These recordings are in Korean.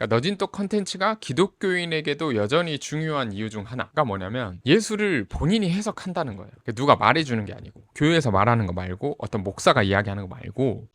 그러니까 너진똑 컨텐츠가 기독교인에게도 여전히 중요한 이유 중 하나가 뭐냐면 예수를 본인이 해석한다는 거예요. 그러니까 누가 말해주는 게 아니고, 교회에서 말하는 거 말고, 어떤 목사가 이야기하는 거 말고.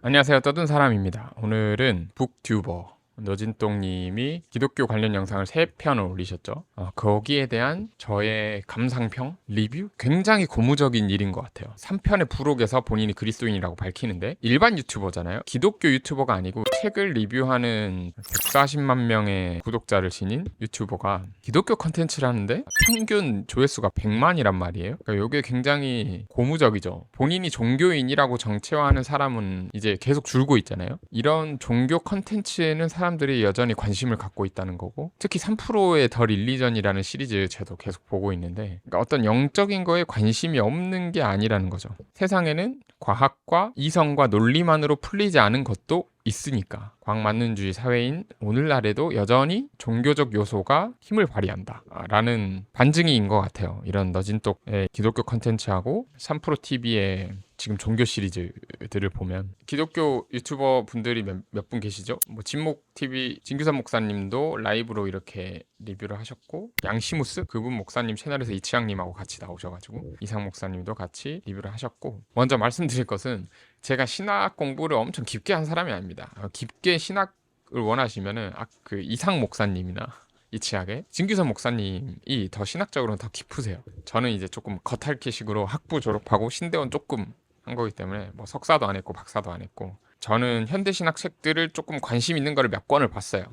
안녕하세요, 떠든 사람입니다. 오늘은 북튜버 너진똑님이 기독교 관련 영상을 3편을 올리셨죠. 거기에 대한 저의 감상평, 리뷰? 굉장히 고무적인 일인 것 같아요. 3편의 부록에서 본인이 그리스도인이라고 밝히는데, 일반 유튜버잖아요. 기독교 유튜버가 아니고 책을 리뷰하는 140만 명의 구독자를 지닌 유튜버가 기독교 컨텐츠를 하는데 평균 조회수가 100만이란 말이에요. 그러니까 이게 굉장히 고무적이죠. 본인이 종교인이라고 정체화하는 사람은 이제 계속 줄고 있잖아요. 이런 종교 컨텐츠에는 사람들이 여전히 관심을 갖고 있다는 거고, 특히 3%의 더 릴리전이라는 시리즈 저도 계속 보고 있는데, 그러니까 어떤 영적인 거에 관심이 없는 게 아니라는 거죠. 세상에는 과학과 이성과 논리만으로 풀리지 않은 것도 있으니까, 과학만능주의 사회인 오늘날에도 여전히 종교적 요소가 힘을 발휘한다 라는 반증인 것 같아요. 이런 너진똑의 기독교 컨텐츠하고 3프로TV의 지금 종교 시리즈들을 보면. 기독교 유튜버 분들이 몇 분 계시죠? 뭐 진목TV 진규선 목사님도 라이브로 이렇게 리뷰를 하셨고, 양시무스 그분 목사님 채널에서 이치양님하고 같이 나오셔가지고 이상 목사님도 같이 리뷰를 하셨고, 먼저 말씀드릴 것은 제가 신학 공부를 엄청 깊게 한 사람이 아닙니다. 깊게 신학을 원하시면은 그 이상 목사님이나 이치학의 진규선 목사님이 더 신학적으로는 더 깊으세요. 저는 이제 조금 겉핥기식으로 학부 졸업하고 신대원 조금 한 거기 때문에 뭐 석사도 안 했고 박사도 안 했고, 저는 현대 신학 책들을 조금 관심 있는 거를 몇 권을 봤어요.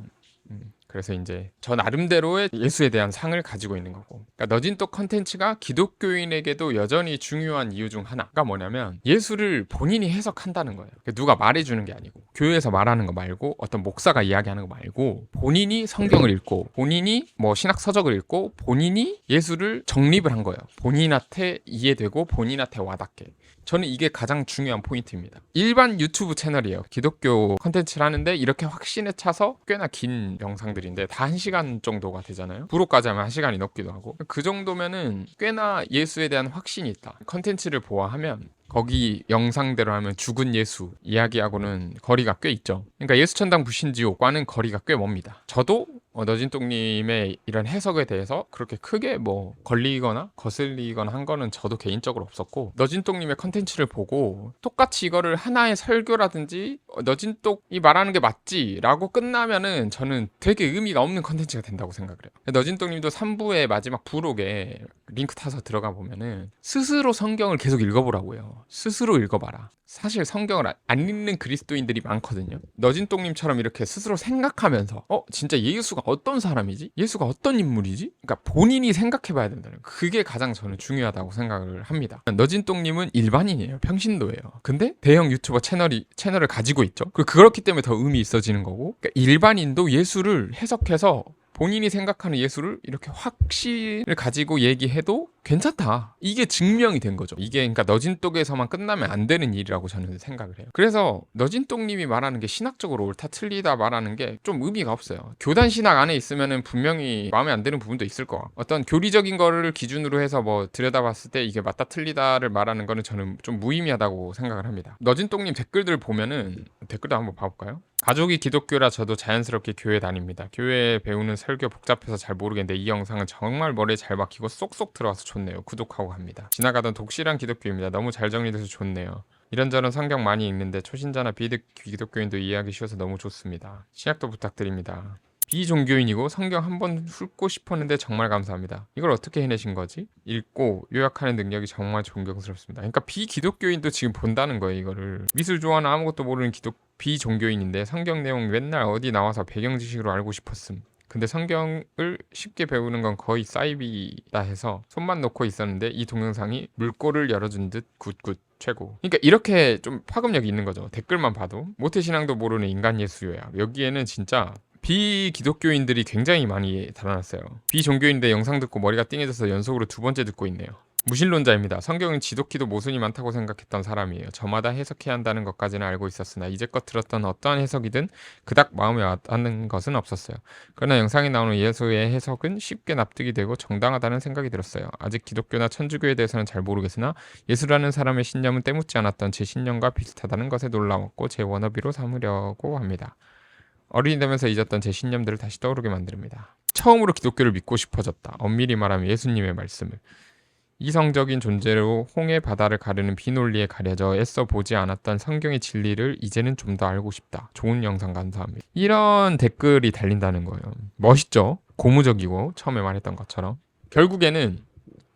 그래서 이제 저 나름대로의 예수에 대한 상을 가지고 있는 거고. 그러니까 너진똑 컨텐츠가 기독교인에게도 여전히 중요한 이유 중 하나가 뭐냐면 예수를 본인이 해석한다는 거예요. 그러니까 누가 말해주는 게 아니고, 교회에서 말하는 거 말고, 어떤 목사가 이야기하는 거 말고, 본인이 성경을 읽고, 본인이 뭐 신학 서적을 읽고, 본인이 예수를 정립을 한 거예요. 본인한테 이해되고 본인한테 와닿게. 저는 이게 가장 중요한 포인트입니다. 일반 유튜브 채널이에요. 기독교 컨텐츠를 하는데 이렇게 확신에 차서 꽤나 긴 영상들인데 다 1시간 정도가 되잖아요. 부록까지 하면 1시간이 넘기도 하고, 그 정도면은 꽤나 예수에 대한 확신이 있다. 컨텐츠를 보아하면 거기 영상대로 하면 죽은 예수 이야기하고는 거리가 꽤 있죠. 그러니까 예수천당 불신지옥과는 거리가 꽤 멉니다. 저도 너진똑님의 이런 해석에 대해서 그렇게 크게 뭐 걸리거나 거슬리거나 한 거는 저도 개인적으로 없었고, 너진똑님의 컨텐츠를 보고 똑같이 이거를 하나의 설교라든지 너진똑이 말하는 게 맞지 라고 끝나면은 저는 되게 의미가 없는 컨텐츠가 된다고 생각을 해요. 너진똑님도 3부의 마지막 부록에 링크 타서 들어가 보면은 스스로 성경을 계속 읽어보라고요. 스스로 읽어봐라. 사실 성경을 안 읽는 그리스도인들이 많거든요. 너진똑님처럼 이렇게 스스로 생각하면서 진짜 예수가 어떤 사람이지? 예수가 어떤 인물이지? 그러니까 본인이 생각해봐야 된다는, 그게 가장 저는 중요하다고 생각을 합니다. 너진똑님은 일반인이에요. 평신도예요. 근데 대형 유튜버 채널을 가지고 있죠. 그렇기 때문에 더 의미 있어지는 거고, 그러니까 일반인도 예수를 해석해서 본인이 생각하는 예수를 이렇게 확신을 가지고 얘기해도 괜찮다. 이게 증명이 된 거죠. 이게 그러니까 너진똑에서만 끝나면 안 되는 일이라고 저는 생각을 해요. 그래서 너진똑님이 말하는 게 신학적으로 옳다 틀리다 말하는 게 좀 의미가 없어요. 교단 신학 안에 있으면은 분명히 마음에 안 드는 부분도 있을 거고, 어떤 교리적인 거를 기준으로 해서 뭐 들여다봤을 때 이게 맞다 틀리다를 말하는 거는 저는 좀 무의미하다고 생각을 합니다. 너진똑님 댓글들 보면은, 댓글도 한번 봐볼까요? 가족이 기독교라 저도 자연스럽게 교회 다닙니다. 교회 배우는 설교 복잡해서 잘 모르겠는데 이 영상은 정말 머리에 잘 박히고 쏙쏙 들어와서 좋네요. 구독하고 합니다. 지나가던 독실한 기독교입니다. 너무 잘 정리돼서 좋네요. 이런저런 성경 많이 읽는데 초신자나 비득 기독교인도 이해하기 쉬워서 너무 좋습니다. 신약도 부탁드립니다. 비종교인이고 성경 한 번 훑고 싶었는데 정말 감사합니다. 이걸 어떻게 해내신 거지? 읽고 요약하는 능력이 정말 존경스럽습니다. 그러니까 비기독교인도 지금 본다는 거예요. 이거를 미술 좋아하는 아무것도 모르는 비종교인인데 성경 내용 맨날 어디 나와서 배경 지식으로 알고 싶었음. 근데 성경을 쉽게 배우는 건 거의 사이비다 해서 손만 놓고 있었는데 이 동영상이 물꼬를 열어준 듯 굿굿 최고. 그러니까 이렇게 좀 파급력이 있는 거죠. 댓글만 봐도 모태신앙도 모르는 인간 예수요야. 여기에는 진짜 비기독교인들이 굉장히 많이 달아났어요. 비종교인인데 영상 듣고 머리가 띵해져서 연속으로 2번째 듣고 있네요. 무신론자입니다. 성경은 지독히도 모순이 많다고 생각했던 사람이에요. 저마다 해석해야 한다는 것까지는 알고 있었으나 이제껏 들었던 어떠한 해석이든 그닥 마음에 와닿는 것은 없었어요. 그러나 영상에 나오는 예수의 해석은 쉽게 납득이 되고 정당하다는 생각이 들었어요. 아직 기독교나 천주교에 대해서는 잘 모르겠으나 예수라는 사람의 신념은 때묻지 않았던 제 신념과 비슷하다는 것에 놀라웠고 제 워너비로 삼으려고 합니다. 어른이 되면서 잊었던 제 신념들을 다시 떠오르게 만듭니다. 처음으로 기독교를 믿고 싶어졌다. 엄밀히 말하면 예수님의 말씀을. 이성적인 존재로 홍해 바다를 가르는 비논리에 가려져 애써 보지 않았던 성경의 진리를 이제는 좀 더 알고 싶다. 좋은 영상 감사합니다. 이런 댓글이 달린다는 거예요. 멋있죠? 고무적이고 처음에 말했던 것처럼. 결국에는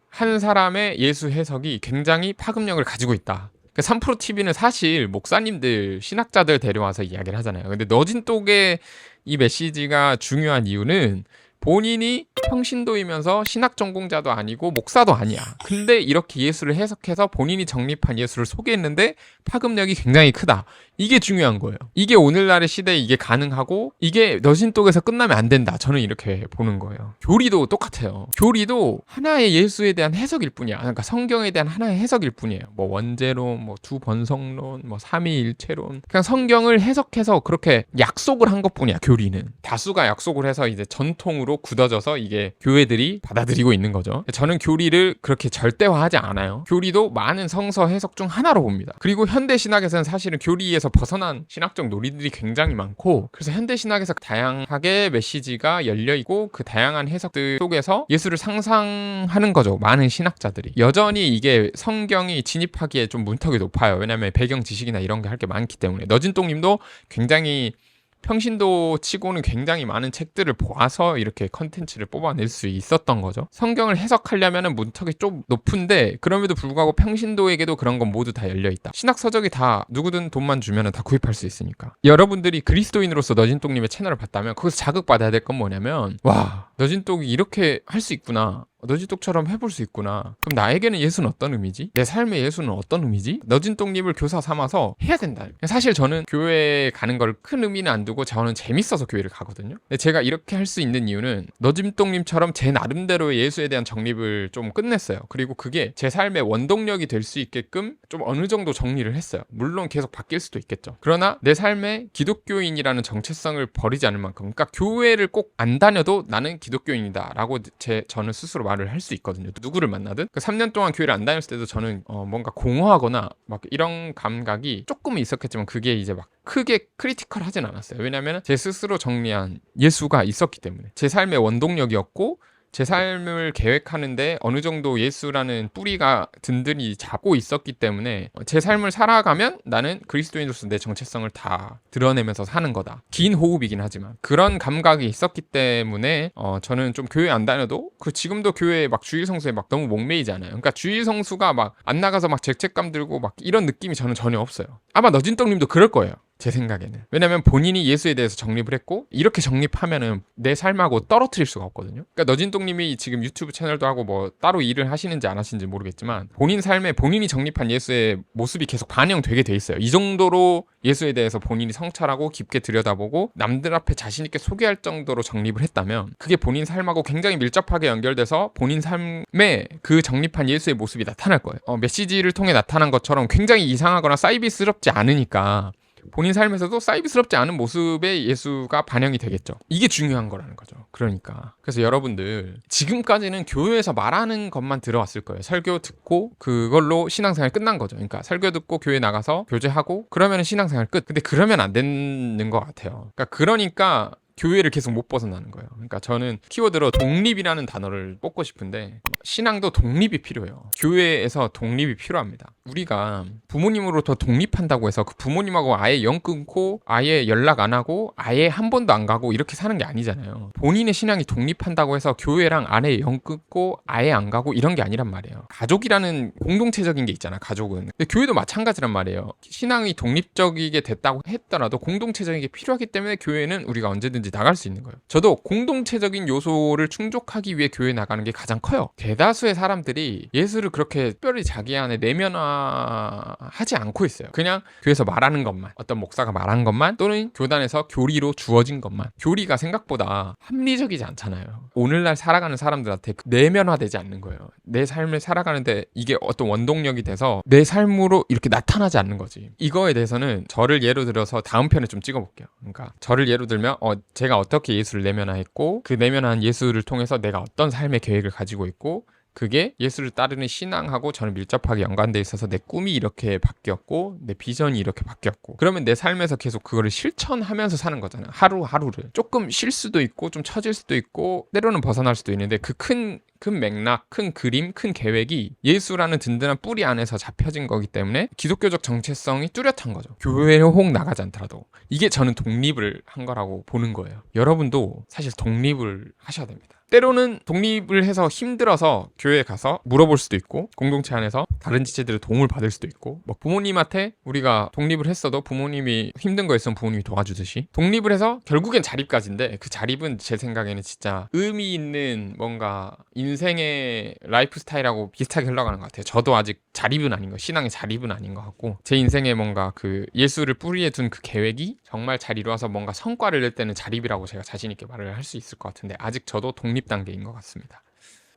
한 사람의 예수 해석이 굉장히 파급력을 가지고 있다. 3프로TV는 사실 목사님들, 신학자들 데려와서 이야기를 하잖아요. 근데 너진독의 이 메시지가 중요한 이유는 본인이 평신도이면서 신학 전공자도 아니고 목사도 아니야. 근데 이렇게 예수를 해석해서 본인이 정립한 예수를 소개했는데 파급력이 굉장히 크다. 이게 중요한 거예요. 이게 오늘날의 시대에 이게 가능하고 이게 너진독에서 끝나면 안 된다. 저는 이렇게 보는 거예요. 교리도 똑같아요. 교리도 하나의 예수에 대한 해석일 뿐이야. 그러니까 성경에 대한 하나의 해석일 뿐이에요. 뭐 원죄론, 뭐 두번성론, 뭐 삼위일체론. 그냥 성경을 해석해서 그렇게 약속을 한 것뿐이야. 교리는. 다수가 약속을 해서 이제 전통으로 굳어져서 이게 교회들이 받아들이고 있는 거죠. 저는 교리를 그렇게 절대화하지 않아요. 교리도 많은 성서 해석 중 하나로 봅니다. 그리고 현대 신학에서는 사실은 교리에서 벗어난 신학적 논리들이 굉장히 많고, 그래서 현대 신학에서 다양하게 메시지가 열려 있고 그 다양한 해석들 속에서 예수를 상상하는 거죠. 많은 신학자들이. 여전히 이게 성경이 진입하기에 좀 문턱이 높아요. 왜냐하면 배경 지식이나 이런 게 할 게 많기 때문에. 너진똥님도 굉장히 평신도 치고는 굉장히 많은 책들을 보아서 이렇게 컨텐츠를 뽑아낼 수 있었던 거죠. 성경을 해석하려면 문턱이 좀 높은데 그럼에도 불구하고 평신도에게도 그런 건 모두 다 열려있다. 신학서적이 다 누구든 돈만 주면 다 구입할 수 있으니까. 여러분들이 그리스도인으로서 너진똑님의 채널을 봤다면 거기서 자극받아야 될 건 뭐냐면, 와, 너진똑이 이렇게 할 수 있구나. 너진똑처럼 해볼 수 있구나. 그럼 나에게는 예수는 어떤 의미지? 내 삶의 예수는 어떤 의미지? 너진똑님을 교사 삼아서 해야 된다. 사실 저는 교회에 가는 걸 큰 의미는 안 두고 저는 재밌어서 교회를 가거든요. 근데 제가 이렇게 할 수 있는 이유는 너진똑님처럼 제 나름대로의 예수에 대한 정립을 좀 끝냈어요. 그리고 그게 제 삶의 원동력이 될 수 있게끔 좀 어느 정도 정리를 했어요. 물론 계속 바뀔 수도 있겠죠. 그러나 내 삶에 기독교인이라는 정체성을 버리지 않을 만큼, 그러니까 교회를 꼭 안 다녀도 나는 기독교인이다 라고 저는 스스로 말을 할 수 있거든요. 누구를 만나든. 3년 동안 교회를 안 다녔을 때도 저는 뭔가 공허하거나 막 이런 감각이 조금은 있었겠지만 그게 이제 막 크게 크리티컬하진 않았어요. 왜냐하면 제 스스로 정리한 예수가 있었기 때문에. 제 삶의 원동력이었고 제 삶을 계획하는데 어느 정도 예수라는 뿌리가 든든히 잡고 있었기 때문에 제 삶을 살아가면 나는 그리스도인으로서 내 정체성을 다 드러내면서 사는 거다. 긴 호흡이긴 하지만 그런 감각이 있었기 때문에 저는 좀 교회 안 다녀도 지금도 교회 막 주일 성수에 막 너무 목매이지 않아요. 그러니까 주일 성수가 막 안 나가서 막 죄책감 들고 막 이런 느낌이 저는 전혀 없어요. 아마 너진떡님도 그럴 거예요. 제 생각에는. 왜냐면 본인이 예수에 대해서 정립을 했고 이렇게 정립하면은 내 삶하고 떨어뜨릴 수가 없거든요. 그러니까 너진똥님이 지금 유튜브 채널도 하고 뭐 따로 일을 하시는지 안 하시는지 모르겠지만 본인 삶에 본인이 정립한 예수의 모습이 계속 반영되게 돼 있어요. 이 정도로 예수에 대해서 본인이 성찰하고 깊게 들여다보고 남들 앞에 자신 있게 소개할 정도로 정립을 했다면 그게 본인 삶하고 굉장히 밀접하게 연결돼서 본인 삶에 그 정립한 예수의 모습이 나타날 거예요. 메시지를 통해 나타난 것처럼 굉장히 이상하거나 사이비스럽지 않으니까 본인 삶에서도 사이비스럽지 않은 모습의 예수가 반영이 되겠죠. 이게 중요한 거라는 거죠. 그러니까 그래서 여러분들 지금까지는 교회에서 말하는 것만 들어왔을 거예요. 설교 듣고 그걸로 신앙생활 끝난 거죠. 그러니까 설교 듣고 교회 나가서 교제하고 그러면 신앙생활 끝. 근데 그러면 안 되는 것 같아요. 그러니까 교회를 계속 못 벗어나는 거예요. 그러니까 저는 키워드로 독립이라는 단어를 뽑고 싶은데 신앙도 독립이 필요해요. 교회에서 독립이 필요합니다. 우리가 부모님으로부터 독립한다고 해서 그 부모님하고 아예 연 끊고 아예 연락 안 하고 아예 한 번도 안 가고 이렇게 사는 게 아니잖아요. 본인의 신앙이 독립한다고 해서 교회랑 아예 연 끊고 아예 안 가고 이런 게 아니란 말이에요. 가족이라는 공동체적인 게 있잖아, 가족은. 근데 교회도 마찬가지란 말이에요. 신앙이 독립적이게 됐다고 했더라도 공동체적인 게 필요하기 때문에 교회는 우리가 언제든지 나갈 수 있는 거예요. 저도 공동체적인 요소를 충족하기 위해 교회 나가는 게 가장 커요. 대다수의 사람들이 예수를 그렇게 특별히 자기 안에 내면화 변화하지 않고 있어요. 그냥 교회에서 말하는 것만, 어떤 목사가 말한 것만, 또는 교단에서 교리로 주어진 것만. 교리가 생각보다 합리적이지 않잖아요. 오늘날 살아가는 사람들한테 내면화되지 않는 거예요. 내 삶을 살아가는데 이게 어떤 원동력이 돼서 내 삶으로 이렇게 나타나지 않는 거지. 이거에 대해서는 저를 예로 들어서 다음 편에 좀 찍어볼게요. 그러니까 저를 예로 들면 제가 어떻게 예수를 내면화했고, 그 내면화한 예수를 통해서 내가 어떤 삶의 계획을 가지고 있고, 그게 예수를 따르는 신앙하고 저는 밀접하게 연관돼 있어서 내 꿈이 이렇게 바뀌었고, 내 비전이 이렇게 바뀌었고, 그러면 내 삶에서 계속 그거를 실천하면서 사는 거잖아요. 하루하루를. 조금 쉴 수도 있고 좀 처질 수도 있고 때로는 벗어날 수도 있는데, 그 큰 맥락, 큰 그림, 큰 계획이 예수라는 든든한 뿌리 안에서 잡혀진 거기 때문에 기독교적 정체성이 뚜렷한 거죠. 교회에 혹 나가지 않더라도. 이게 저는 독립을 한 거라고 보는 거예요. 여러분도 사실 독립을 하셔야 됩니다. 때로는 독립을 해서 힘들어서 교회에 가서 물어볼 수도 있고, 공동체 안에서 다른 지체들의 도움을 받을 수도 있고, 뭐 부모님한테 우리가 독립을 했어도 부모님이 힘든 거 있으면 부모님이 도와주듯이 독립을 해서 결국엔 자립까지인데, 그 자립은 제 생각에는 진짜 의미 있는 뭔가 인생의 라이프 스타일하고 비슷하게 흘러가는 것 같아요. 저도 아직 자립은 아닌 거, 신앙의 자립은 아닌 것 같고, 제 인생에 뭔가 그 예수를 뿌리에 둔 그 계획이 정말 잘 이루어서 뭔가 성과를 낼 때는 자립이라고 제가 자신 있게 말을 할 수 있을 것 같은데, 아직 저도 독립 단계인 것 같습니다.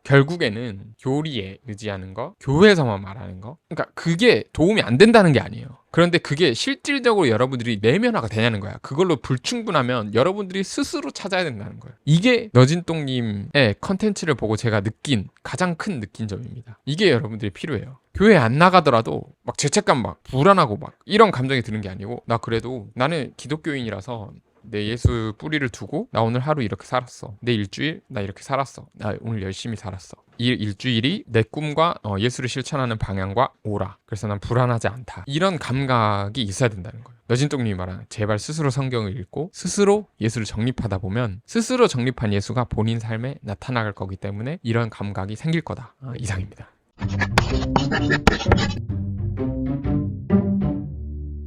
결국에는 교리에 의지하는 거, 교회에서만 말하는 거, 그러니까 그게 도움이 안 된다는 게 아니에요. 그런데 그게 실질적으로 여러분들이 내면화가 되냐는 거야. 그걸로 불충분하면 여러분들이 스스로 찾아야 된다는 거예요. 이게 너진똥님의 컨텐츠를 보고 제가 느낀 가장 큰 느낀 점입니다. 이게 여러분들이 필요해요. 교회 안 나가더라도 막 죄책감, 막 불안하고 막 이런 감정이 드는 게 아니고, 나 그래도 나는 기독교인이라서 내 예수 뿌리를 두고 나 오늘 하루 이렇게 살았어. 내 일주일 나 이렇게 살았어. 나 오늘 열심히 살았어. 이 일주일이 내 꿈과 예수를 실천하는 방향과 오라. 그래서 난 불안하지 않다. 이런 감각이 있어야 된다는 거예요. 너진똥님이 말하는 제발 스스로 성경을 읽고 스스로 예수를 정립하다 보면 스스로 정립한 예수가 본인 삶에 나타나갈 거기 때문에 이런 감각이 생길 거다. 이상입니다.